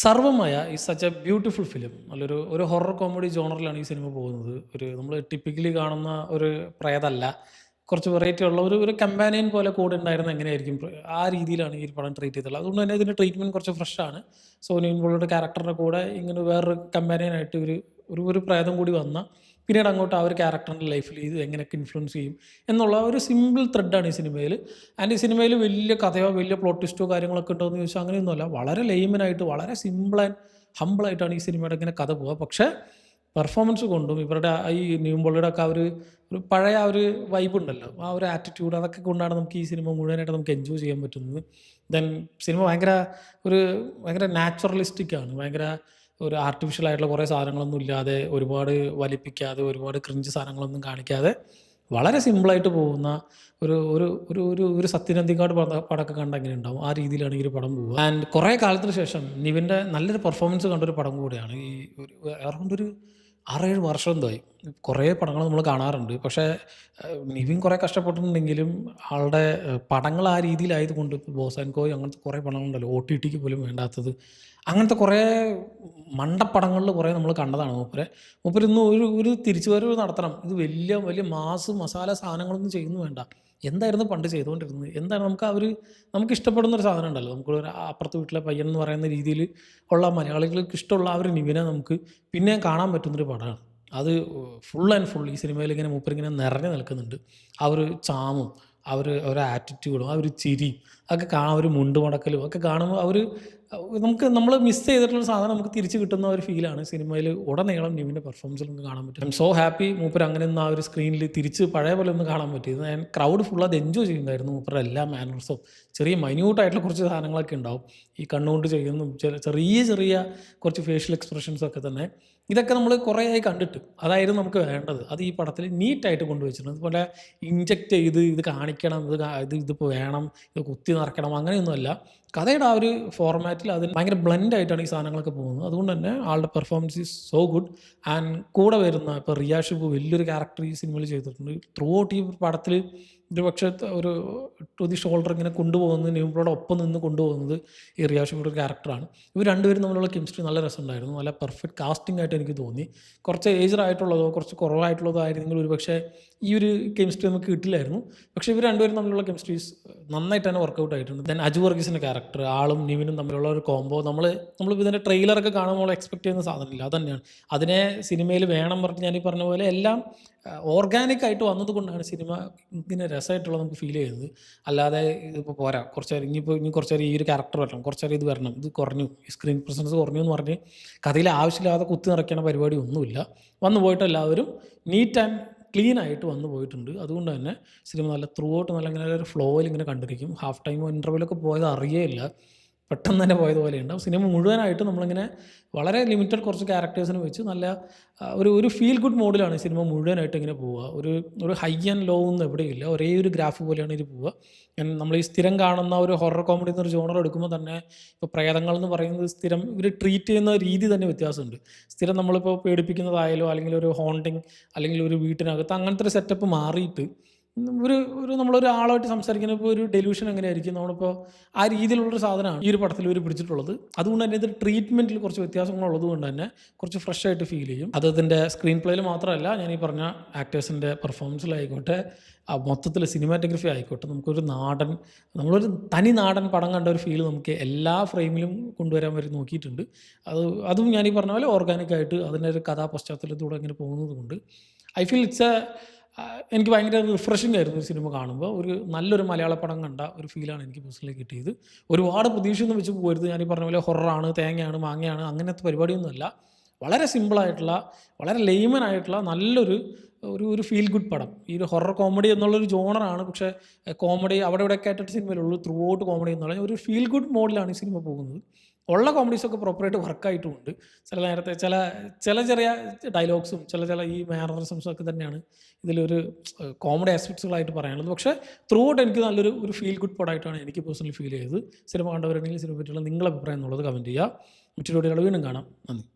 സർവമായ is such a beautiful film. ഒരു horror comedy ജോണറിലാണ് ഈ സിനിമ പോകുന്നത്. നമ്മൾ ടിപ്പിക്കലി കാണുന്ന ഒരു പ്രേതല്ല. കുറച്ച് വെറൈറ്റി ഉള്ള ഒരു കമ്പാനിയൻ പോലെ കൂടെ ഉണ്ടായിരുന്ന എങ്ങനെയായിരിക്കും ആ രീതിയിലാണ് ഈ ഒരു പടം ട്രീറ്റ് ചെയ്തിട്ടുള്ളത്. അതുകൊണ്ട് തന്നെ ഇതിൻ്റെ ട്രീറ്റ്മെൻറ്റ് കുറച്ച് ഫ്രഷാണ്. സോനിയ നിഗൂളിയുടെ ക്യാരക്ടറിൻ്റെ കൂടെ ഇങ്ങനെ വേറൊരു കമ്പാനിയനായിട്ട് ഒരു പ്രേതം കൂടി വന്ന പിന്നീട് അങ്ങോട്ട് ആ ഒരു ക്യാരക്ടറിൻ്റെ ലൈഫിൽ ഇത് എങ്ങനെയൊക്കെ ഇൻഫ്ലുവൻസ് ചെയ്യും എന്നുള്ള ഒരു സിമ്പിൾ ത്രെഡാണ് ഈ സിനിമയിൽ. ആൻഡ് ഈ സിനിമയിൽ വലിയ കഥയോ വലിയ പ്ലോട്ട് ട്വിസ്റ്റോ കാര്യങ്ങളൊക്കെ ഉണ്ടോ എന്ന് ചോദിച്ചാൽ അങ്ങനെയൊന്നുമല്ല. വളരെ ലെയ്മനായിട്ട് വളരെ സിമ്പിൾ ആൻഡ് ഹമ്പിളായിട്ടാണ് ഈ സിനിമയുടെ ഇങ്ങനെ കഥ പോവുക. പക്ഷേ പെർഫോമൻസ് കൊണ്ടും ഇവരുടെ ഈ നിവിൻ ഒക്കെ ഒരു പഴയ ആ ഒരു വൈബ് ഉണ്ടല്ലോ, ആ ഒരു ആറ്റിറ്റ്യൂഡ് അതൊക്കെ കൊണ്ടാണ് നമുക്ക് ഈ സിനിമ മുഴുവനായിട്ട് നമുക്ക് എൻജോയ് ചെയ്യാൻ പറ്റുന്നത്. ദെൻ സിനിമ ഭയങ്കര നാച്ചുറലിസ്റ്റിക് ആണ്. ഭയങ്കര ഒരു ആർട്ടിഫിഷ്യൽ ആയിട്ടുള്ള കുറേ സാധനങ്ങളൊന്നും ഇല്ലാതെ, ഒരുപാട് വലിപ്പിക്കാതെ, ഒരുപാട് ക്രിഞ്ച് സാധനങ്ങളൊന്നും കാണിക്കാതെ വളരെ സിമ്പിളായിട്ട് പോകുന്ന ഒരു ഒരു ഒരു ഒരു ഒരു സത്യനന്ദിക്കാട് പടമൊക്കെ കണ്ട എങ്ങനെ ഉണ്ടാവും ആ രീതിയിലാണ് ഈ ഒരു പടം പോവുക. ആൻഡ് കുറേ കാലത്തിന് ശേഷം നിവിൻ്റെ നല്ലൊരു പെർഫോമൻസ് കണ്ടൊരു പടം കൂടിയാണ്. ഈ അറൗണ്ട് ഒരു 6-7 വർഷം എന്തായി. കുറേ പടങ്ങൾ നമ്മൾ കാണാറുണ്ട്. പക്ഷേ നിവിൻ കുറേ കഷ്ടപ്പെട്ടിട്ടുണ്ടെങ്കിലും ആളുടെ പടങ്ങൾ ആ രീതിയിലായതുകൊണ്ട് ഇപ്പോൾ ബോസ് ആൻഡ് കോയ് അങ്ങനത്തെ കുറേ പടങ്ങളുണ്ടല്ലോ, OTTക്ക് പോലും വേണ്ടാത്തത്. അങ്ങനത്തെ കുറേ മണ്ടപ്പടങ്ങളിൽ കുറേ നമ്മൾ കണ്ടതാണ് മൂപ്പരെ. മൂപ്പരിന്ന് ഒരു തിരിച്ചുവരവ് നടത്തണം. ഇത് വലിയ വലിയ മാസ് മസാല സാധനങ്ങളൊന്നും ചെയ്യുന്നു വേണ്ട. എന്തായിരുന്നു പണ്ട് ചെയ്തുകൊണ്ടിരുന്നത്? എന്താണ് നമുക്ക് ഇഷ്ടപ്പെടുന്ന ഒരു സാധനം ഉണ്ടല്ലോ. നമുക്കൊരു അപ്പുറത്തെ വീട്ടിലെ പയ്യൻ എന്ന് പറയുന്ന രീതിയിൽ ഉള്ള മലയാളികൾക്ക് ഇഷ്ടമുള്ള ആ ഒരു നിവിനെ നമുക്ക് പിന്നെയും കാണാൻ പറ്റുന്നൊരു പടമാണ്. അത് ഫുൾ ആൻഡ് ഫുൾ ഈ സിനിമയിൽ ഇങ്ങനെ മൂപ്പരിങ്ങനെ നിറഞ്ഞു നിൽക്കുന്നുണ്ട്. ആ ഒരു ചാമും ഒരു ആറ്റിറ്റ്യൂഡും ആ ഒരു ചിരിയും ഒക്കെ കാണാൻ, ഒരു മുണ്ട് മടക്കലും ഒക്കെ കാണുമ്പോൾ നമ്മൾ മിസ് ചെയ്തിട്ടുള്ള സാധനം നമുക്ക് തിരിച്ച് കിട്ടുന്ന ഒരു ഫീലാണ് സിനിമയിൽ ഉടനീളം നിവിൻ്റെ പെർഫോമൻസിൽ നമുക്ക് കാണാൻ പറ്റും. ഐ എം സോ ഹാപ്പി മൂപ്പർ അങ്ങനെ ഒന്ന് ആ ഒരു സ്ക്രീനിൽ തിരിച്ച് പഴയ പോലെ ഒന്ന് കാണാൻ പറ്റിയത്. ഞാൻ ക്രൗഡ് ഫുൾ അത് എൻജോയ് ചെയ്യുന്നുണ്ടായിരുന്നു. മൂപ്പരുടെ എല്ലാ മാനേഴ്സും ചെറിയ മൈന്യൂട്ടായിട്ടുള്ള കുറച്ച് സാധനങ്ങളൊക്കെ ഉണ്ടാവും. ഈ കണ്ണുകൊണ്ട് ചെയ്യുന്നു ചെറിയ കുറച്ച് ഫേഷ്യൽ എക്സ്പ്രഷൻസ് ഒക്കെ തന്നെ. ഇതൊക്കെ നമ്മൾ കുറേ ആയി കണ്ടിട്ട് അതായിരുന്നു നമുക്ക് വേണ്ടത്. അത് ഈ പടത്തിൽ നീറ്റായിട്ട് കൊണ്ടുവച്ചിട്ടുണ്ട്. അതുപോലെ ഇൻജെക്റ്റ് ചെയ്ത് ഇത് കാണിക്കണം, ഇതിപ്പോൾ വേണം, ഇത് കുത്തി നിറയ്ക്കണം, അങ്ങനെയൊന്നുമല്ല. കഥയുടെ ആ ഒരു ഫോർമാറ്റിൽ അതിന് ഭയങ്കര ബ്ലെൻഡായിട്ടാണ് ഈ സാധനങ്ങളൊക്കെ പോകുന്നത്. അതുകൊണ്ട് തന്നെ ആളുടെ performance is so good. And കൂടെ വരുന്ന ഇപ്പോൾ റിയ ഷിബു വലിയൊരു ക്യാരക്ടർ ഈ സിനിമയിൽ ചെയ്തിട്ടുണ്ട്. ത്രൂ ഔട്ട് ഈ പടത്തിൽ ഒരു പക്ഷേ ഒരു ടു ദി ഷോൾഡർ ഇങ്ങനെ കൊണ്ടുപോകുന്നത്, നിവിനോട് ഒപ്പം നിന്ന് കൊണ്ടുപോകുന്നത് ഈ റിയ ഷിബുയുടെ ഒരു ക്യാരക്ടറാണ്. ഇവർ രണ്ടുപേരും തമ്മിലുള്ള കെമിസ്ട്രി നല്ല രസമുണ്ടായിരുന്നു. നല്ല പെർഫെക്റ്റ് കാസ്റ്റിംഗ് ആയിട്ട് എനിക്ക് തോന്നി. കുറച്ച് ഏജ്ഡ് ആയിട്ടുള്ളതോ കുറച്ച് കുറവായിട്ടുള്ളതോ ആയിരുന്നെങ്കിൽ ഒരു പക്ഷേ ഈ ഒരു കെമിസ്ട്രി നമുക്ക് കിട്ടില്ലായിരുന്നു. പക്ഷേ ഇവർ രണ്ടുപേരും തമ്മിലുള്ള കെമിസ്ട്രീസ് നന്നായിട്ട് തന്നെ വർക്കൗട്ട് ആയിട്ടുണ്ട്. ദെൻ അജു വർഗീസിൻ്റെ ക്യാരക്ടർ, ആളും നിവിനും തമ്മിലുള്ള ഒരു കോംബോ നമ്മൾ ഇതിൻ്റെ ട്രെയിലറൊക്കെ കാണുമ്പോൾ എക്സ്പെക്ട് ചെയ്യുന്ന സാധനമില്ല. അത് തന്നെയാണ് അതിനെ സിനിമയിൽ വേണം പറഞ്ഞ് ഞാൻ ഈ പറഞ്ഞ പോലെ എല്ലാം ഓർഗാനിക് ആയിട്ട് വന്നതുകൊണ്ടാണ് സിനിമ ഇങ്ങനെ രസമായിട്ടുള്ളത് നമുക്ക് ഫീൽ ചെയ്യുന്നത്. അല്ലാതെ ഇതിപ്പോൾ പോരാ, ഇനി കുറച്ച് നേരം ഈ ഒരു ക്യാരക്ടർ വരണം, കുറച്ച് നേരം ഇത് വരണം, ഇത് കുറഞ്ഞു, ഈ സ്ക്രീൻ പ്രസൻസ് കുറഞ്ഞു എന്ന് പറഞ്ഞ് കഥയിൽ ആവശ്യമില്ലാതെ കുത്തി നിറയ്ക്കുന്ന പരിപാടി ഒന്നുമില്ല. വന്നു പോയിട്ട് എല്ലാവരും നീറ്റ് ആൻഡ് ക്ലീൻ ആയിട്ട് വന്നു പോയിട്ടുണ്ട്. അതുകൊണ്ട് തന്നെ സിനിമ നല്ല ത്രൂ ഔട്ട് നല്ല ഇങ്ങനെ ഒരു ഫ്ലോയിൽ ഇങ്ങനെ കണ്ടിരിക്കും. ഹാഫ് ടൈമോ ഇൻ്റർവെല്ലൊക്കെ പോയത് അറിയേയില്ല, പെട്ടെന്ന് തന്നെ പോയതുപോലെ ഉണ്ടാവും. സിനിമ മുഴുവനായിട്ട് നമ്മളിങ്ങനെ വളരെ ലിമിറ്റഡ് കുറച്ച് ക്യാരക്ടേഴ്സിനെ വെച്ച് നല്ല ഒരു ഫീൽ ഗുഡ് മോഡിലാണ് ഈ സിനിമ മുഴുവനായിട്ട് ഇങ്ങനെ പോവുക. ഒരു ഹൈ ആൻഡ് ലോ ഒന്നും എവിടെയില്ല, ഒരേ ഒരു ഗ്രാഫ് പോലെയാണ് ഇത് പോവുക. നമ്മൾ ഈ സ്ഥിരം കാണുന്ന ഒരു ഹൊറർ കോമഡി എന്നൊരു ജോണർ എടുക്കുമ്പോൾ തന്നെ ഇപ്പോൾ പ്രേതങ്ങൾ എന്ന് പറയുന്നത് സ്ഥിരം ഇവർ ട്രീറ്റ് ചെയ്യുന്ന രീതി തന്നെ വ്യത്യാസമുണ്ട്. സ്ഥിരം നമ്മളിപ്പോൾ പേടിപ്പിക്കുന്നതായാലോ അല്ലെങ്കിൽ ഒരു ഹോണ്ടിങ് അല്ലെങ്കിൽ ഒരു വീട്ടിനകത്ത് അങ്ങനത്തെ ഒരു സെറ്റപ്പ് മാറിയിട്ട് നമ്മളൊരു ആളുമായിട്ട് സംസാരിക്കുന്നപ്പോൾ ഒരു ഡെലൂഷൻ എങ്ങനെയായിരിക്കും, നമ്മളിപ്പോൾ ആ രീതിയിലുള്ളൊരു സാധനമാണ് ഈ ഒരു പടത്തിൽ ഇവർ പിടിച്ചിട്ടുള്ളത്. അതുകൊണ്ട് തന്നെ ഇത് ട്രീറ്റ്മെൻറ്റിൽ കുറച്ച് വ്യത്യാസങ്ങളുള്ളത് കൊണ്ട് തന്നെ കുറച്ച് ഫ്രഷ് ആയിട്ട് ഫീൽ ചെയ്യും. അത് ഇതിൻ്റെ സ്ക്രീൻ പ്ലേയിൽ മാത്രമല്ല, ഞാൻ ഈ പറഞ്ഞ ആക്ടേഴ്സിൻ്റെ പെർഫോമൻസിലായിക്കോട്ടെ, മൊത്തത്തിൽ സിനിമാറ്റോഗ്രഫി ആയിക്കോട്ടെ, നമ്മളൊരു തനി നാടൻ പടം കണ്ട ഒരു ഫീൽ നമുക്ക് എല്ലാ ഫ്രെയിമിലും കൊണ്ടുവരാൻ വരെ നോക്കിയിട്ടുണ്ട്. അതും ഞാൻ ഈ പറഞ്ഞ പോലെ ഓർഗാനിക്കായിട്ട് അതിൻ്റെ ഒരു കഥാപശ്ചാത്തലത്തിലൂടെ ഇങ്ങനെ പോകുന്നത് കൊണ്ട് ഐ ഫീൽ എനിക്ക് ഭയങ്കര റിഫ്രഷിംഗ് ആയിരുന്നു ഈ സിനിമ കാണുമ്പോൾ. നല്ലൊരു മലയാള പടം കണ്ട ഒരു ഫീലാണ് എനിക്ക് പേഴ്സണലി കിട്ടിയത്. ഒരുപാട് പ്രതീക്ഷയൊന്നും വെച്ച് പോകരുത്. ഞാൻ ഈ പറഞ്ഞ പോലെ ഹൊററാണ്, തേങ്ങയാണ്, മാങ്ങയാണ്, അങ്ങനത്തെ പരിപാടിയൊന്നുമല്ല. വളരെ സിമ്പിളായിട്ടുള്ള, വളരെ ലെയ്മനായിട്ടുള്ള നല്ലൊരു ഫീൽ ഗുഡ് പടം. ഈ ഒരു ഹൊറർ കോമഡി എന്നുള്ളൊരു ജോണറാണ്. പക്ഷേ കോമഡി അവിടെ ഇവിടെയൊക്കെ ആയിട്ടൊരു സിനിമയിലുള്ളൂ. ത്രൂ ഔട്ട് കോമഡി എന്ന് പറഞ്ഞാൽ ഒരു ഫീൽ ഗുഡ് മോഡിലാണ് ഈ സിനിമ പോകുന്നത്. ഉള്ള കോമഡീസൊക്കെ പ്രോപ്പറായിട്ട് വർക്കായിട്ടുമുണ്ട്. നേരത്തെ ചെറിയ ഡയലോഗ്സും ചില ഈ മാനറിസംസും ഒക്കെ തന്നെയാണ് ഇതിലൊരു കോമഡി ആസ്പെക്ട്സുകളായിട്ട് പറയാനുള്ളത്. പക്ഷേ ത്രൂ ഔട്ട് എനിക്ക് ഒരു ഫീൽ ഗുഡ് പടമായിട്ടാണ് എനിക്ക് പേഴ്സണലി ഫീൽ ചെയ്തത്. സിനിമ കണ്ടവരുണ്ടെങ്കിൽ സിനിമ പറ്റിയുള്ള നിങ്ങളുടെ അഭിപ്രായം എന്നുള്ളത് കമൻറ്റ് ചെയ്യുക. മറ്റൊരു വീഡിയോകൾ വീണ്ടും കാണാം. നന്ദി.